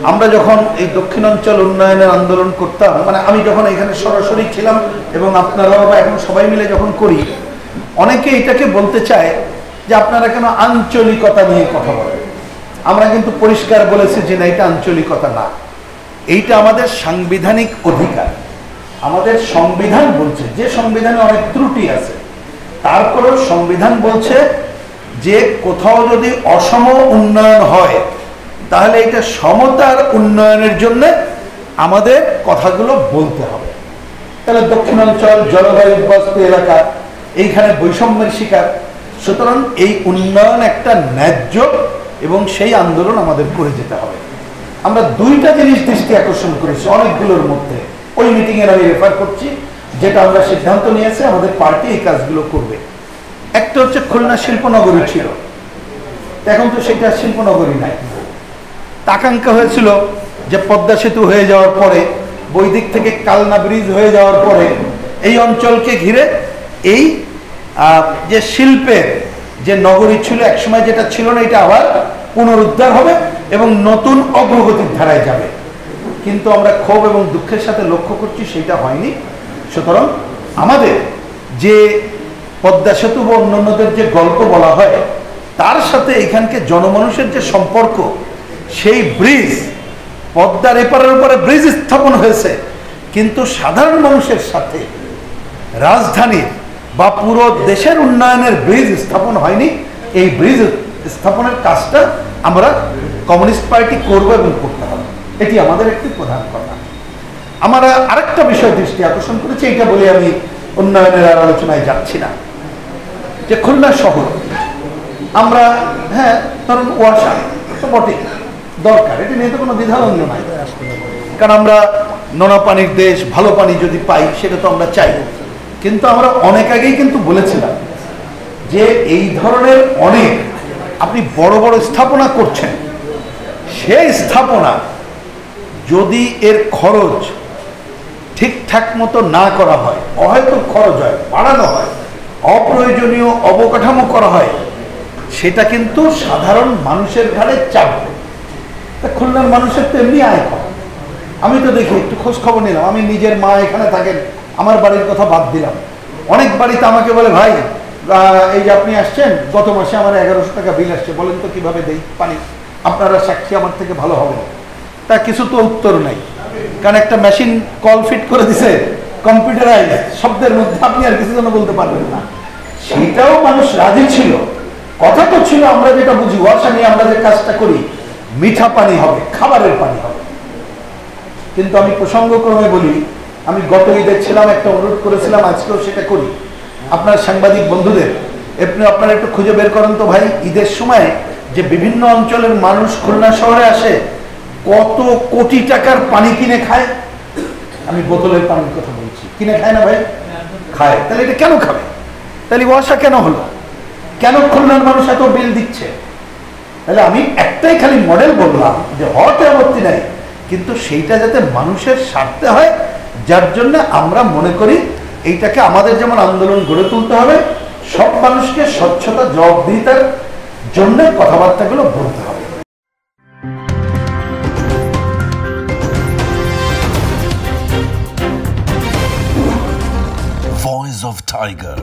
আমরা যখন এই দক্ষিণাঞ্চল উন্নয়নের আন্দোলন করতাম, মানে আমি যখন এখানে সরাসরি ছিলাম এবং আপনারাও বা এখন সবাই মিলে যখন করি, অনেকে এটাকে বলতে চায় যে আপনারা কেন আঞ্চলিকতা নিয়ে কথা বলেন। আমরা কিন্তু পরিষ্কার বলেছি যে না, এটা আঞ্চলিকতা না, এইটা আমাদের সাংবিধানিক অধিকার। আমাদের সংবিধান বলছে, যে সংবিধানে অনেক ত্রুটি আছে, তারপরেও সংবিধান বলছে যে কোথাও যদি অসম উন্নয়ন হয় তাহলে এটা সমতার উন্নয়নের জন্য আমাদের কথাগুলো বলতে হবে। তাহলে দক্ষিণাঞ্চল জলবায়ুগ্রস্ত এলাকা, এইখানে বৈষম্যের শিকার, সুতরাং এই উন্নয়ন একটা ন্যায্য এবং সেই আন্দোলন আমাদের করে যেতে হবে। আমরা দুইটা জিনিস দৃষ্টি আকর্ষণ করেছি অনেকগুলোর মধ্যে, ওই মিটিংয়ের আমি রেফার করছি, যেটা আমরা সিদ্ধান্ত নিয়েছি আমাদের পার্টি এই কাজগুলো করবে। একটা হচ্ছে খুলনা শিল্পনগরী ছিল, এখন তো সেটা শিল্পনগরী নাই। আকাঙ্ক্ষা হয়েছিল যে পদ্মা সেতু হয়ে যাওয়ার পরে, বৈদিক থেকে কালনা ব্রিজ হয়ে যাওয়ার পরে এই অঞ্চলকে ঘিরে এই যে শিল্পের যে নগরী ছিল একসময়, যেটা ছিল না, এটা আবার পুনরুদ্ধার হবে এবং নতুন অগ্রগতির ধারায় যাবে। কিন্তু আমরা ক্ষোভ এবং দুঃখের সাথে লক্ষ্য করছি সেটা হয়নি। সুতরাং আমাদের যে পদ্মা সেতু বা অন্যান্যদের যে গল্প বলা হয়, তার সাথে এখানকে জনমানুষের যে সম্পর্ক, সেই ব্রিজ, পদ্মার এপারের উপরে ব্রিজ স্থাপন হয়েছে, কিন্তু সাধারণ মানুষের সাথে রাজধানীর বা পুরো দেশের উন্নয়নের ব্রিজ স্থাপন হয়নি। এই ব্রিজ স্থাপনের কাজটা আমরা কমিউনিস্ট পার্টি করবো এবং করতে হবে, এটি আমাদের একটি প্রধান কথা। আমরা আরেকটা বিষয় দৃষ্টি আকর্ষণ করেছি, এটা বলে আমি উন্নয়নের আর আলোচনায় যাচ্ছি না, যে খুলনা শহর আমরা, হ্যাঁ ধরুন ওয়াসা তো বটে দরকার, এটা নিয়ে তো কোনো দ্বিধাদ্বন্দ্ব নাই, কারণ আমরা নোনা পানির দেশ, ভালো পানি যদি পাই সেটা তো আমরা চাই। কিন্তু আমরা অনেক আগেই কিন্তু বলেছিলাম যে এই ধরনের অনেক আপনি বড় বড় স্থাপনা করছেন, সেই স্থাপনা যদি এর খরচ ঠিকঠাক মতো না করা হয়, হয়তো খরচ হয়, বাড়ানো হয়, অপ্রয়োজনীয় অবকাঠামো করা হয়, সেটা কিন্তু সাধারণ মানুষের ঘাড়ে চাপবে। তা খুলনার মানুষের তো এমনি আয় কম। আমি তো দেখি, একটু খোঁজ খবর নিলাম, আমি নিজের মা এখানে থাকেন, আমার বাড়ির কথা বাদ দিলাম, অনেক বাড়িতে আমাকে বলে ভাই এই যে আপনি আসছেন, গত মাসে আমার 1100 টাকা বিল আসছে, বলেন তো কিভাবে দেই পানি, আপনারা সাক্ষী আমার থেকে ভালো হবে। তা কিছু তো উত্তর নাই, কারণ একটা মেশিন কল ফিট করে দিছে, কম্পিউটারাইজ, শব্দের মধ্যে আপনি আর কিছু যেন বলতে পারবেন না। সেটাও মানুষ রাজি ছিল, কথা তো ছিল, আমরা যেটা বুঝি ওয়াসা নিয়ে আমরা যে কাজটা করি, মিঠা পানি হবে, খাবারের পানি হবে। কিন্তু আমি প্রসঙ্গক্রমে বলি, আমি গত ঈদে ছিলাম, একটা অনুরোধ করেছিলাম, আজকেও সেটা করি, আপনার সাংবাদিক বন্ধুদের, আপনারা একটু খুঁজে বের করেন তো ভাই, ঈদের সময় যে বিভিন্ন অঞ্চলের মানুষ খুলনা শহরে আসে, কত কোটি টাকার পানি কিনে খায়। আমি বোতলের পানির কথা বলছি, কিনে খায় না ভাই? খায়। তাহলে এটা কেন খাবে? তাহলে ওয়াসা কেন হলো? কেন খুলনার মানুষ এত বিল দিচ্ছে? তাহলে আমি একটাই খালি মডেল বললাম যে হতে আপত্তি নাই, কিন্তু সেইটা যাতে মানুষের স্বার্থে হয়, যার জন্য আমরা মনে করি এইটাকে আমাদের যেমন আন্দোলন গড়ে তুলতে হবে, সব মানুষকে স্বচ্ছতা জবাবদিহিতার জন্য কথাবার্তাগুলো বলতে হবে। Voice of Tiger.